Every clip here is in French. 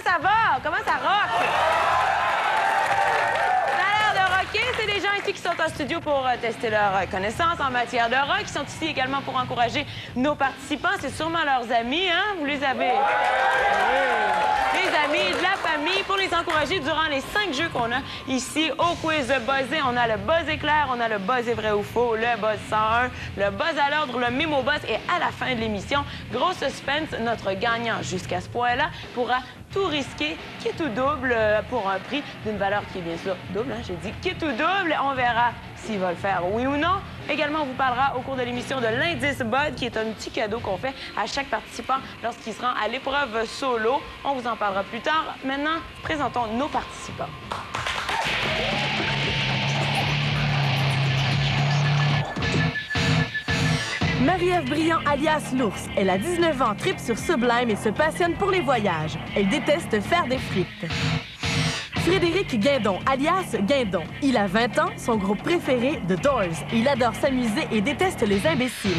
ça va? Comment ça rock? Ça a l'air de rocker. C'est des gens ici qui sont en studio pour tester leur connaissance en matière de rock. Ils sont ici également pour encourager nos participants. C'est sûrement leurs amis, hein? Vous les avez? Oui. Les amis, de la famille, pour les encourager durant les 5 jeux qu'on a ici au quiz buzzé. On a le buzz éclair, on a le buzz est vrai ou faux, le buzz 101, le buzz à l'ordre, le mémo buzz. Et à la fin de l'émission, gros suspense, notre gagnant jusqu'à ce point-là pourra tout risquer, quitte ou double, pour un prix d'une valeur qui est bien sûr double. Hein, j'ai dit quitte ou double. On verra s'il va le faire, oui ou non. Également, on vous parlera au cours de l'émission de l'indice Bud, qui est un petit cadeau qu'on fait à chaque participant lorsqu'il se rend à l'épreuve solo. On vous en parlera plus tard. Maintenant, présentons nos participants. Marie-Ève Briand, alias l'ours. Elle a 19 ans, tripe sur Sublime et se passionne pour les voyages. Elle déteste faire des frites. Frédéric Guindon, alias Guindon. Il a 20 ans, son groupe préféré, The Doors. Il adore s'amuser et déteste les imbéciles.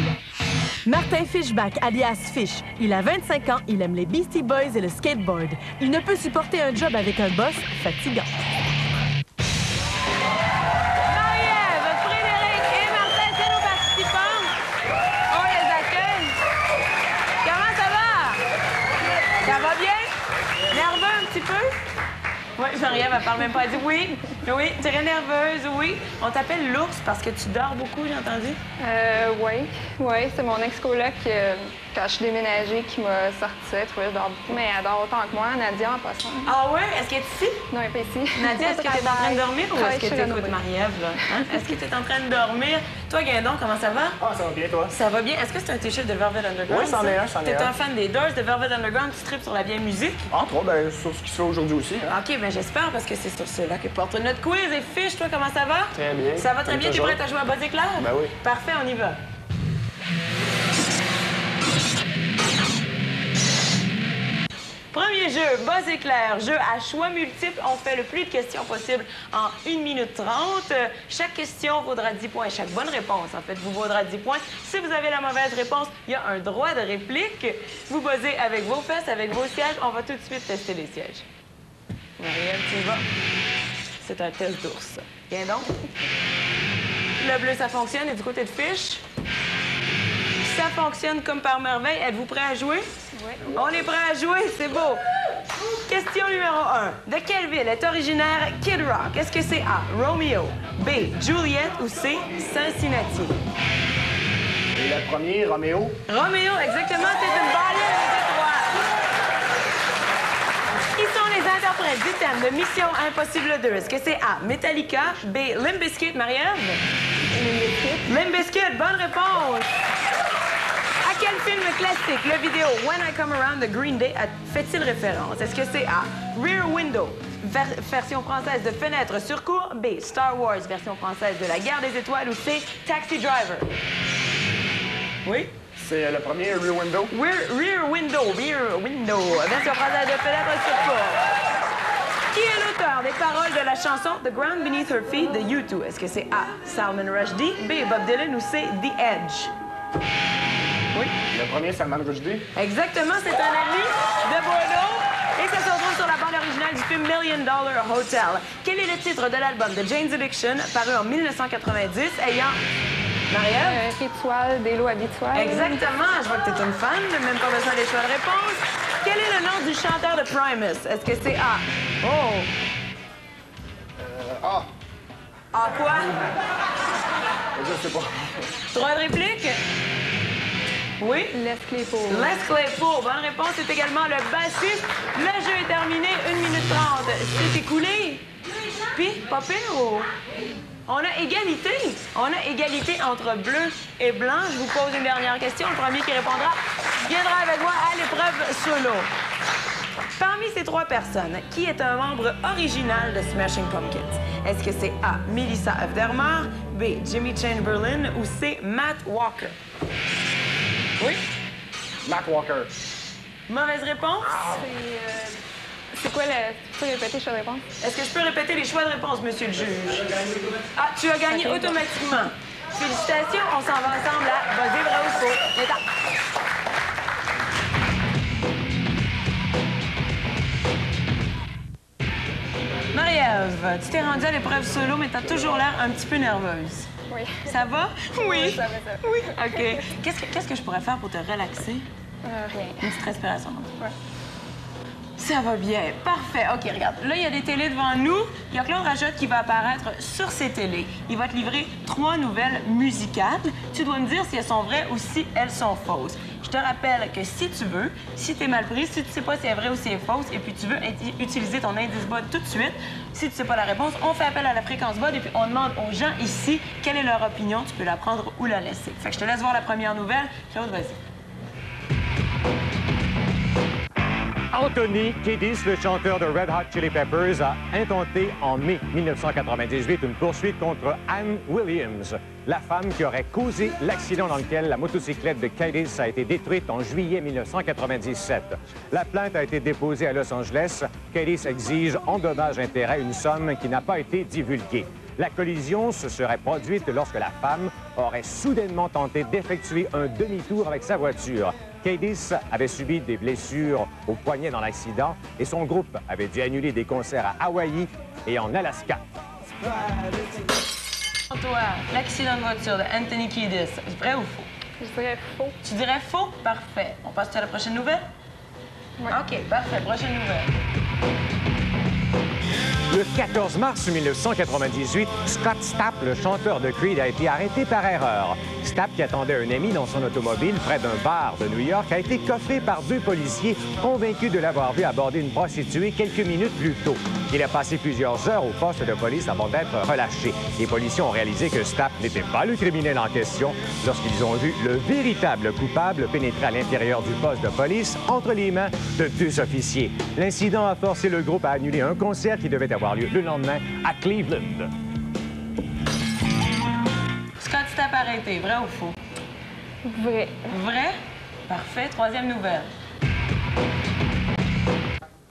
Martin Fishback, alias Fish. Il a 25 ans, il aime les Beastie Boys et le skateboard. Il ne peut supporter un job avec un boss fatigant. Marie-Ève, Frédéric et Martin, c'est nos participants. On les accueille. Comment ça va? Ça va bien? Nerveux un petit peu? Oui, Marie-Ève, elle parle même pas. Elle dit oui, oui, très nerveuse, oui. On t'appelle l'ours parce que tu dors beaucoup, j'ai entendu? Oui, c'est mon ex-coloc, quand je suis déménagée, qui m'a sorti ça. Elle trouvait que je dors beaucoup, mais elle dort autant que moi. Nadia, en passant. Ah ouais? Est-ce qu'elle est ici? Non, elle n'est pas ici. Nadia, est-ce que tu es en train de dormir ou est-ce que tu écoutes Marie-Ève, là? Hein? Est-ce que tu es en train de dormir? Toi, Guindon, comment ça va? Ah, ça va bien, toi? Ça va bien. Est-ce que c'est un t-shirt de Velvet Underground? Oui, c'en est un, T'es un fan des Doors, de Velvet Underground, tu tripes sur la vieille musique? Entre autres, ben, sur ce qui se fait aujourd'hui aussi. Hein? OK, bien j'espère parce que c'est sur cela que porte notre quiz. Et Fiche, toi, comment ça va? Très bien. Ça va très Comme bien. T'es toujours. prête à jouer à Buzz Éclair? Ben oui. Parfait, on y va. Premier jeu, Buzz Éclair, jeu à choix multiples. On fait le plus de questions possible en 1 minute 30. Chaque question vaudra 10 points. Chaque bonne réponse, en fait, vous vaudra 10 points. Si vous avez la mauvaise réponse, il y a un droit de réplique. Vous buzzez avec vos fesses, avec vos sièges. On va tout de suite tester les sièges. Marie-Ève, tu y vas? C'est un test d'ours. Viens donc. Le bleu, ça fonctionne. Et du côté de Fiche? Ça fonctionne comme par merveille. Êtes-vous prêts à jouer? Oui. On est prêts à jouer, c'est beau. Question numéro 1. De quelle ville est originaire Kid Rock? Est-ce que c'est A, Romeo, B, Juliette ou C, Cincinnati? Et le premier, Roméo. Roméo, exactement, c'est une balle de 3. Qui sont les interprètes du thème de Mission Impossible 2? Est-ce que c'est A, Metallica, B, Limp Bizkit, Marie-Ève? Limp Bizkit, bonne réponse. À quel film classique le vidéo When I Come Around de Green Day fait-il référence? Est-ce que c'est A, Rear Window, version française de Fenêtre sur cour, B, Star Wars, version française de La Guerre des Étoiles ou C, Taxi Driver? Oui? C'est le premier, Rear Window. Rear Window, version française de Fenêtre sur cour. Qui est l'auteur des paroles de la chanson The Ground Beneath Her Feet de U2? Est-ce que c'est A, Salman Rushdie, B, Bob Dylan ou C, The Edge? Oui? Le premier, Salman Rushdie. Exactement, c'est un ami de Bordeaux. Et ça se retrouve sur la bande originale du film $1 Million Hotel. Quel est le titre de l'album de Jane's Addiction, paru en 1990, ayant... Marie-Ève? Rituel, des lots habituels. Exactement, je vois que tu es une fan, même pas besoin des choix de réponse. Quel est le nom du chanteur de Primus? Est-ce que c'est A? Oh! A. A quoi? Je sais pas. Droit de réplique? Oui? Les Claypool. Les Claypool. Bonne réponse, c'est également le bassiste. Le jeu est terminé, 1 minute 30. C'est écoulé? Puis, pas pire ou... On a égalité. On a égalité entre bleu et blanc. Je vous pose une dernière question. Le premier qui répondra viendra avec moi à l'épreuve solo. Parmi ces 3 personnes, qui est un membre original de Smashing Pumpkins? Est-ce que c'est A, Melissa Aftermar, B, Jimmy Chamberlin ou C, Matt Walker? Oui? Matt Walker. Mauvaise réponse? C'est quoi le... Tu peux répéter, je te réponds? Est-ce que je peux répéter les choix de réponse, monsieur le juge? Ah, tu as gagné automatiquement. Félicitations, on s'en va ensemble à Buzz vrai ou faux. Viens-t'en. Marie-Ève, tu t'es rendue à l'épreuve solo, mais tu as toujours l'air un petit peu nerveuse. Oui. Ça va? Oui. Ça va, ça va. Oui. OK. Qu'est-ce que je pourrais faire pour te relaxer? Rien. Une petite respiration. Ouais. Ça va bien. Parfait. OK, regarde. Là, il y a des télés devant nous. Il y a Claude Rajotte qui va apparaître sur ces télés. Il va te livrer 3 nouvelles musicales. Tu dois me dire si elles sont vraies ou si elles sont fausses. Je te rappelle que si tu veux, si tu es mal pris, si tu sais pas si c'est vrai ou si c'est fausse, et puis tu veux utiliser ton indice BOD tout de suite, si tu sais pas la réponse, on fait appel à la fréquence BOD et puis on demande aux gens ici quelle est leur opinion. Tu peux la prendre ou la laisser. Fait que je te laisse voir la première nouvelle. Claude, vas-y. Anthony Kiedis, le chanteur de Red Hot Chili Peppers, a intenté en mai 1998 une poursuite contre Ann Williams, la femme qui aurait causé l'accident dans lequel la motocyclette de Kiedis a été détruite en juillet 1997. La plainte a été déposée à Los Angeles. Kiedis exige en dommages-intérêts une somme qui n'a pas été divulguée. La collision se serait produite lorsque la femme aurait soudainement tenté d'effectuer un demi-tour avec sa voiture. Kiedis avait subi des blessures au poignet dans l'accident et son groupe avait dû annuler des concerts à Hawaï et en Alaska. Toi, l'accident de voiture de Anthony Kiedis, vrai ou faux? Je dirais faux. Tu dirais faux? Parfait. On passe à la prochaine nouvelle? Oui. OK, parfait. Prochaine nouvelle. Le 14 mars 1998, Scott Stapp, le chanteur de Creed, a été arrêté par erreur. Stapp, qui attendait un ami dans son automobile près d'un bar de New York, a été coffré par 2 policiers convaincus de l'avoir vu aborder une prostituée quelques minutes plus tôt. Il a passé plusieurs heures au poste de police avant d'être relâché. Les policiers ont réalisé que Stapp n'était pas le criminel en question lorsqu'ils ont vu le véritable coupable pénétrer à l'intérieur du poste de police entre les mains de 2 officiers. L'incident a forcé le groupe à annuler un concert qui devait avoir lieu le lendemain à Cleveland. Scott Stapp arrêté, vrai ou faux? Vrai. Vrai? Parfait. Troisième nouvelle.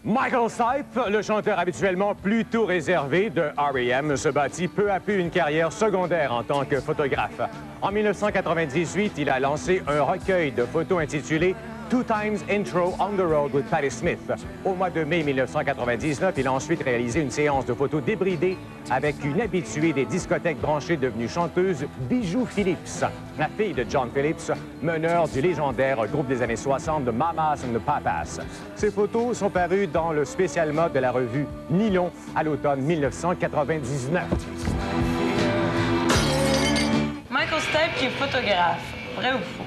Michael Stipe, le chanteur habituellement plutôt réservé de R.E.M., se bâtit peu à peu une carrière secondaire en tant que photographe. En 1998, il a lancé un recueil de photos intitulé Two Times Intro on the Road with Patti Smith. Au mois de mai 1999, il a ensuite réalisé une séance de photos débridées avec une habituée des discothèques branchées devenue chanteuse, Bijou Phillips, la fille de John Phillips, meneur du légendaire groupe des années 60 de Mamas and the Papas. Ces photos sont parues dans le spécial mode de la revue Nylon à l'automne 1999. Michael Stipe qui est photographe, vrai ou faux?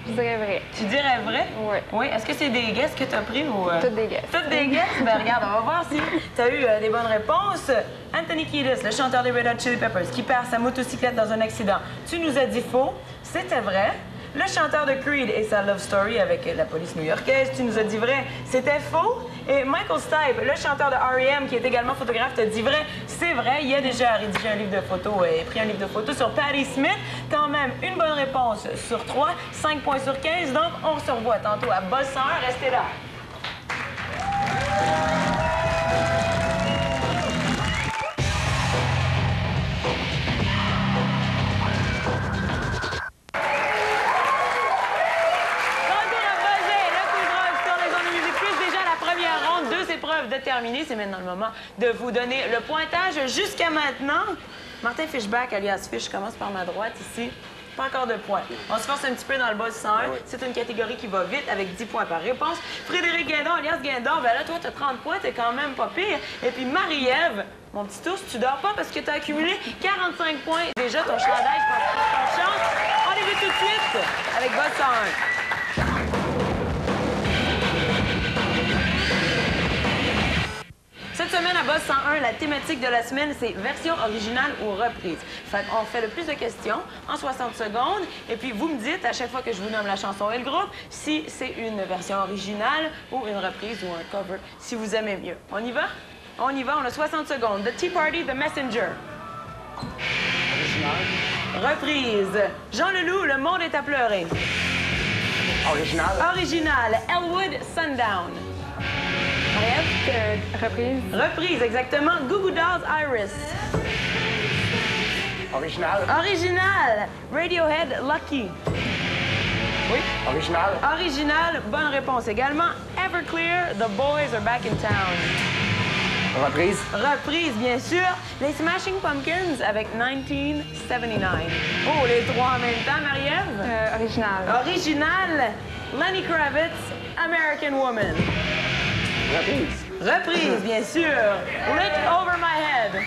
Je dirais vrai. Tu dirais vrai? Oui. Oui. Est-ce que c'est des guesses que tu as pris ou... Toutes des guesses. Toutes des guesses? Ben regarde, on va voir si tu as eu des bonnes réponses. Anthony Kiedis, le chanteur des Red Hot Chili Peppers, qui perd sa motocyclette dans un accident. Tu nous as dit faux. C'était vrai. Le chanteur de Creed et sa love story avec la police new-yorkaise, tu nous as dit vrai. C'était faux. Et Michael Stipe, le chanteur de R.E.M., qui est également photographe, t'a dit vrai. C'est vrai, il a déjà rédigé un livre de photos et pris un livre de photos sur Patti Smith. Quand même, une bonne réponse sur 3, 5 points sur 15. Donc, on se revoit tantôt à Boss 101. Restez là. Terminé, c'est maintenant le moment de vous donner le pointage jusqu'à maintenant. Martin Fishback, alias Fish, commence par ma droite ici. Pas encore de points. On se force un petit peu dans le bas du 101. Oui. C'est une catégorie qui va vite avec 10 points par réponse. Frédéric Guindon, alias Guindon, ben là, toi, tu as 30 points, t'es quand même pas pire. Et puis Marie-Ève, mon petit ours, tu dors pas parce que tu as accumulé 45 points. Déjà, ton chandail, je pense que tu as chance. On y va tout de suite avec bas 101. Cette semaine, à Boss 101, la thématique de la semaine, c'est version originale ou reprise. Fait qu'on fait le plus de questions en 60 secondes. Et puis, vous me dites, à chaque fois que je vous nomme la chanson et le groupe, si c'est une version originale ou une reprise ou un cover, si vous aimez mieux. On y va? On y va, on a 60 secondes. The Tea Party, The Messenger. Original. Reprise. Jean Leloup, Le monde est à pleurer. Original. Original. Elwood, Sundown. Reprise. Reprise, exactement. Goo Goo Dolls, Iris. Original. Original. Radiohead, Lucky. Oui. Original. Original, bonne réponse également. Everclear, The Boys Are Back in Town. Reprise. Reprise, bien sûr. Les Smashing Pumpkins avec 1979. Oh, les trois en même temps, Marie-Ève? Original. Original, Lenny Kravitz, American Woman. Reprise. Reprise, bien sûr. Lit Over My Head.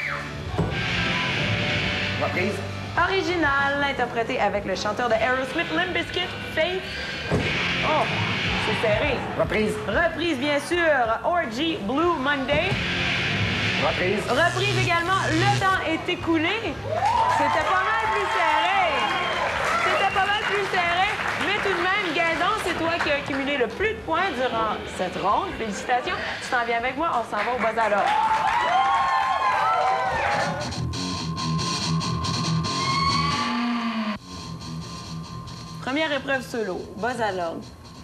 Reprise. Original, interprété avec le chanteur de Aerosmith, Limp Bizkit, Faith. Oh, c'est serré. Reprise. Reprise, bien sûr. Orgy, Blue Monday. Reprise. Reprise également. Le temps est écoulé. C'était pas mal plus serré. C'était pas mal plus serré. Mais tout de même, Guindon, c'est toi qui as accumulé le plus de points durant cette ronde. Félicitations. Tu t'en viens avec moi. On s'en va au bas à l'ordre. Première épreuve solo. Buzz à l'ordre.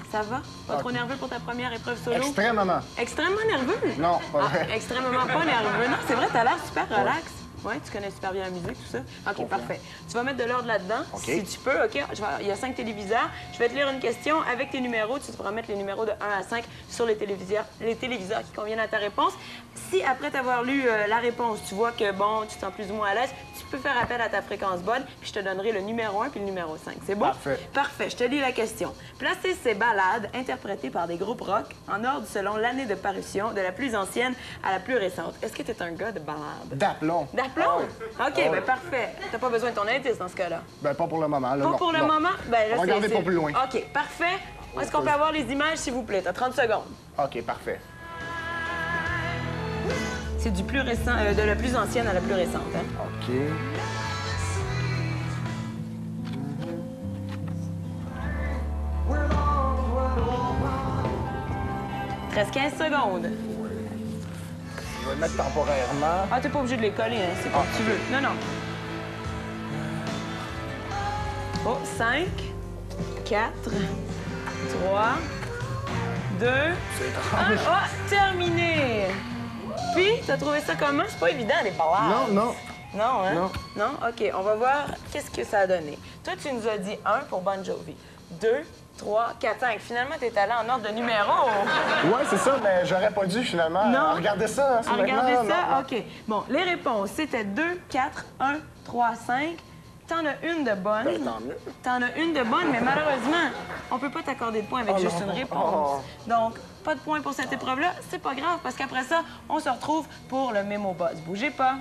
Ça va? Pas trop nerveux pour ta première épreuve solo? Extrêmement. Extrêmement nerveux? Non, pas vrai. Extrêmement pas nerveux. Non, c'est vrai, t'as l'air super relax. Oui, tu connais super bien la musique, tout ça? OK, parfait. Tu vas mettre de l'ordre là-dedans, si tu peux. OK, il y a 5 téléviseurs. Je vais te lire une question avec tes numéros. Tu devras mettre les numéros de 1 à 5 sur les téléviseurs qui conviennent à ta réponse. Si, après t'avoir lu la réponse, tu vois que, bon, tu te sens plus ou moins à l'aise, tu peux faire appel à ta fréquence bonne, puis je te donnerai le numéro 1 puis le numéro 5. C'est bon? Parfait. Parfait. Je te lis la question. Placez ces ballades interprétées par des groupes rock en ordre selon l'année de parution, de la plus ancienne à la plus récente. Est-ce que tu es un gars de ballades? D'aplomb. D'aplomb? OK, bien parfait. T'as pas besoin de ton indice dans ce cas-là. Ben, pas pour le moment. Là, Pas non, pour le non. moment? Ben, là, On va regarder pour plus loin. OK, parfait. Est-ce qu'on peut avoir les images, s'il vous plaît? T'as 30 secondes. OK, parfait. C'est du plus récent, de la plus ancienne à la plus récente. Hein? OK. Il te reste 15 secondes. Je vais le mettre temporairement. Ah, t'es pas obligé de les coller, hein? C'est comme tu veux. Non, non. Oh, 5, 4, 3, 2, 1. Oh, terminé! Puis, t'as trouvé ça comment? C'est pas évident, les ballades. Non, non. Non, hein? Non. Non? OK, on va voir qu'est-ce que ça a donné. Toi, tu nous as dit 1 pour Bon Jovi, 2, 3, 4, 5. Finalement, t'es allé en ordre de numéro. Ouais, c'est ça, mais j'aurais pas dû finalement. Non. Regardez ça. Ah, regardez ça? Non. OK. Bon, les réponses, c'était 2, 4, 1, 3, 5. T'en as une de bonne. Ben, tant mieux. T'en as une de bonne, mais malheureusement, on peut pas t'accorder de points avec juste une réponse. Donc, pas de points pour cette épreuve-là. C'est pas grave, parce qu'après ça, on se retrouve pour le Mémo Buzz. Bougez pas.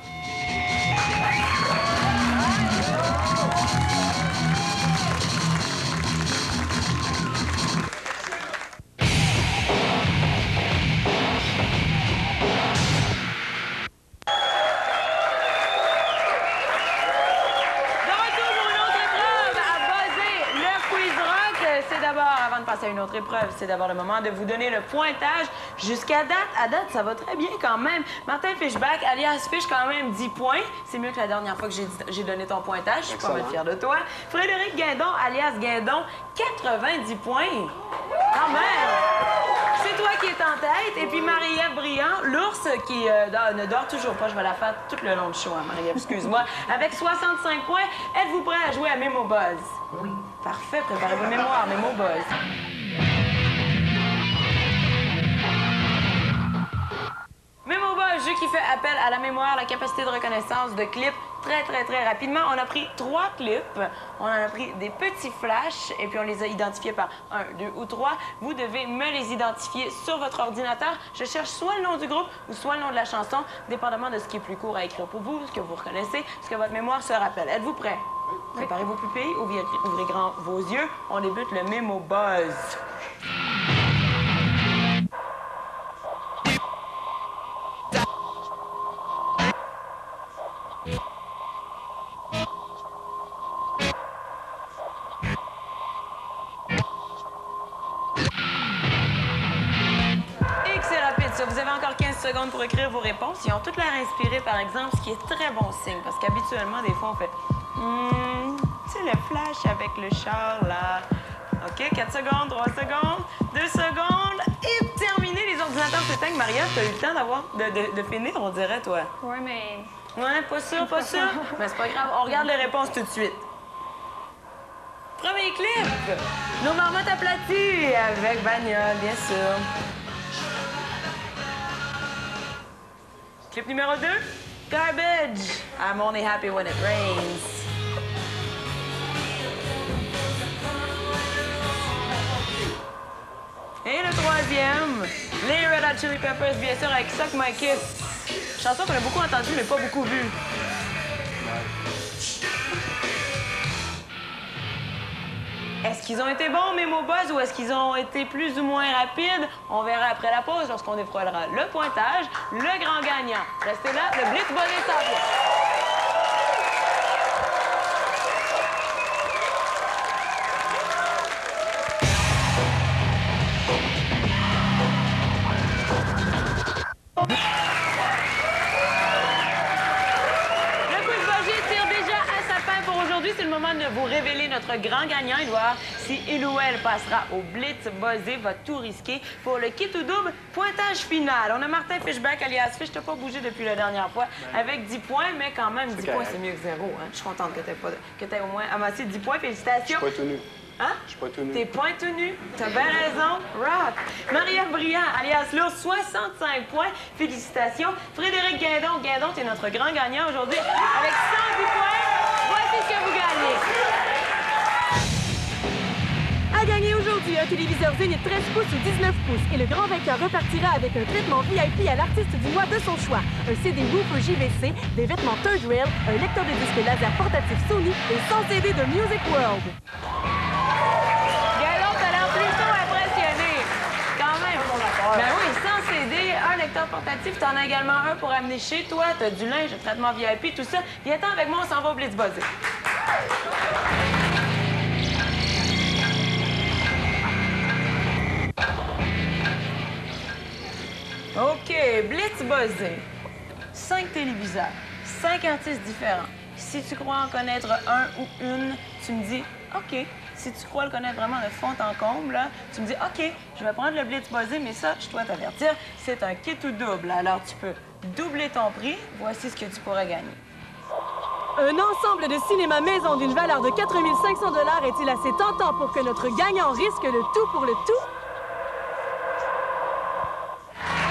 Avant de passer à une autre épreuve, c'est d'abord le moment de vous donner le pointage. Jusqu'à date, ça va très bien quand même. Martin Fishback, alias Fish, quand même 10 points. C'est mieux que la dernière fois que j'ai donné ton pointage. Je suis pas mal fière de toi. Frédéric Guindon, alias Guindon, 90 points. Quand même! C'est toi qui es en tête. Et puis Marie-Ève Briand, l'ours qui ne dort toujours pas. Je vais la faire tout le long du show, hein, Marie-Ève, excuse-moi. Avec 65 points, êtes-vous prêts à jouer à Mémo Buzz? Oui. Parfait, préparez vos mémoires, Mémo Buzz. Mémo Buzz, jeu qui fait appel à la mémoire, la capacité de reconnaissance de clips très rapidement. On a pris 3 clips, on en a pris des petits flashs et puis on les a identifiés par 1, 2 ou 3. Vous devez me les identifier sur votre ordinateur. Je cherche soit le nom du groupe ou soit le nom de la chanson, dépendamment de ce qui est plus court à écrire pour vous, ce que vous reconnaissez, ce que votre mémoire se rappelle. Êtes-vous prêts? Préparez vos pupilles, ouvrez grand vos yeux. On débute le Mémo Buzz. Vous avez encore 15 secondes pour écrire vos réponses. Ils ont toutes l'air inspirées, par exemple, ce qui est très bon signe, parce qu'habituellement, des fois, on fait tu sais, le flash avec le char, là. OK, 4 secondes, 3 secondes, 2 secondes, et terminé. Les ordinateurs s'éteignent. Marie-Ève, t'as eu le temps de finir, on dirait, toi. Oui, mais... Ouais, pas sûr, pas sûr. Mais c'est pas grave, on regarde les réponses tout de suite. Premier clip, nos marmottes aplaties avec bagnole, bien sûr. Clip numéro 2, Garbage. I'm only happy when it rains. Et le troisième, les Red Hot Chili Peppers, bien sûr, avec Suck My Kiss. Chanson qu'on a beaucoup entendue, mais pas beaucoup vue. Est-ce qu'ils ont été bons, mes mots buzz, ou est-ce qu'ils ont été plus ou moins rapides? On verra après la pause lorsqu'on dévoilera le pointage, le grand gagnant. Restez là, le Blitz Buzzé s'en vient. C'est le moment de vous révéler notre grand gagnant. Il doit voir si il ou elle passera au Blitz Buzzé, va tout risquer pour le kit ou double pointage final. On a Martin Fishback, alias Fish, t'as pas bougé depuis la dernière fois, avec 10 points, mais quand même, 10 points, c'est mieux que 0. Hein? Je suis contente que t'aies au moins amassé 10 points. Félicitations. Je suis pas tout nu. Hein? Je suis pas tout nu. T'es point tout nu. T'as bien raison. Rock. Marie-Ève Briand, alias Lourdes, 65 points. Félicitations. Frédéric Guindon. Guindon, t'es notre grand gagnant aujourd'hui avec 110 points. Voici ce que vous gagnez. À gagner aujourd'hui, un téléviseur Zénith 13 pouces ou 19 pouces. Et le grand vainqueur repartira avec un traitement VIP à l'artiste du mois de son choix. Un CD Woofer JVC, des vêtements Third Rail, un lecteur de disques laser portatif Sony et 100 CD de Music World. Guindon, t'as l'air plutôt impressionné. Quand même. Ben oui, 100 CD, un lecteur portatif, t'en as également un pour amener chez toi. T'as du linge, un traitement VIP, tout ça. Viens-t'en avec moi, on s'en va au Blitz Buzzé. OK, Blitz Buzzé. 5 téléviseurs, 5 artistes différents. Si tu crois en connaître un ou une, tu me dis OK. Si tu crois le connaître vraiment de fond en comble, là, tu me dis OK, je vais prendre le Blitz Buzzé, mais ça, je dois t'avertir, c'est un kit ou double. Alors, tu peux doubler ton prix. Voici ce que tu pourrais gagner. Un ensemble de cinéma maison d'une valeur de 4 500 $ est-il assez tentant pour que notre gagnant risque le tout pour le tout?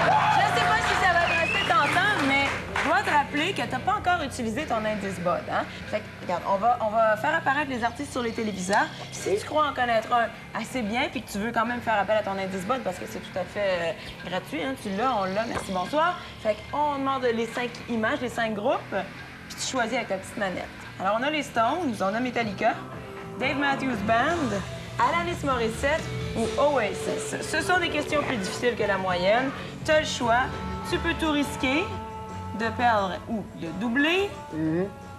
Je sais pas si ça va te rester tentant, mais je dois te rappeler que tu n'as pas encore utilisé ton indice BOD. Hein? Fait que, regarde, on va faire apparaître les artistes sur les téléviseurs. Si tu crois en connaître un assez bien puis que tu veux quand même faire appel à ton indice BOD parce que c'est tout à fait gratuit, hein? Tu l'as, on l'a, merci, bonsoir. Fait qu'on demande les 5 images, les 5 groupes, puis tu choisis avec ta petite manette. Alors, on a les Stones, on a Metallica, Dave Matthews Band, Alanis Morissette ou Oasis. Ce sont des questions plus difficiles que la moyenne. Tu as le choix. Tu peux tout risquer de perdre ou de doubler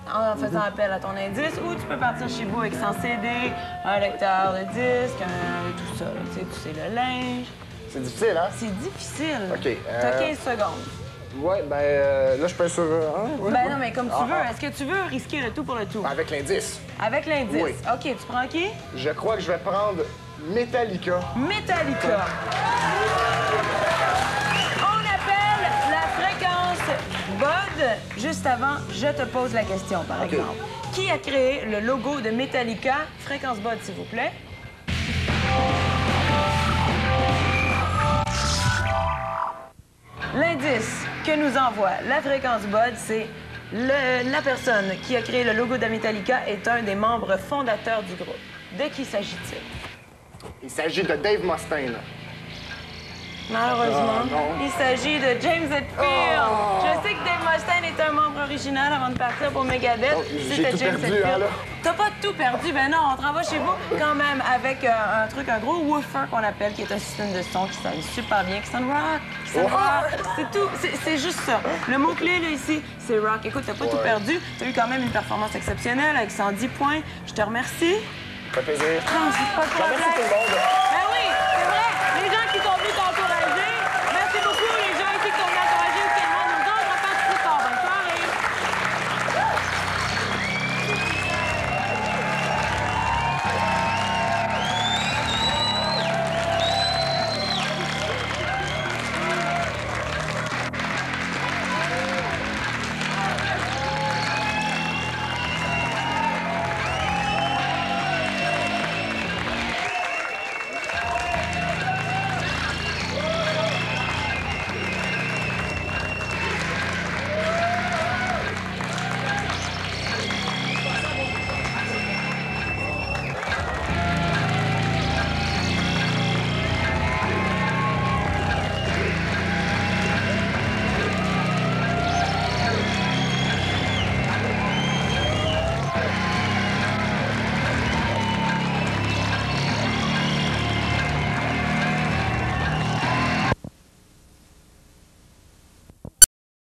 en faisant appel à ton indice, ou tu peux partir chez vous avec 100 CD, un lecteur de disques, tout ça. Tu sais, le linge. C'est difficile, hein? C'est difficile. OK. Tu as 15 secondes. Ouais, ben là, je peux sur un. Ouais, Ben ouais. non, mais comme tu veux. Est-ce que tu veux risquer le tout pour le tout? Avec l'indice. Avec l'indice. Oui. OK, tu prends qui? Je crois que je vais prendre Metallica. Metallica. On appelle la fréquence BOD. Juste avant, je te pose la question, par exemple. Qui a créé le logo de Metallica? Fréquence BOD, s'il vous plaît. L'indice que nous envoie la fréquence BOD, c'est la personne qui a créé le logo de Metallica est un des membres fondateurs du groupe. De qui s'agit-il? Il s'agit de Dave Mustaine. Malheureusement, non. il s'agit de James Hetfield. Je sais que Dave Mustaine est un membre original avant de partir pour Megadeth. J'ai tout perdu, hein, là. T'as pas tout perdu, ben non, on te renvoie chez vous quand même avec un gros woofer qu'on appelle, qui est un système de son qui sonne super bien, qui sonne rock, qui sonne rock. C'est tout, c'est juste ça. Le mot-clé, là, ici, c'est rock. Écoute, t'as pas tout perdu, t'as eu quand même une performance exceptionnelle avec 110 points. Je te remercie. Ça fait plaisir. Non, c'est pas de Merci tout problème. le monde.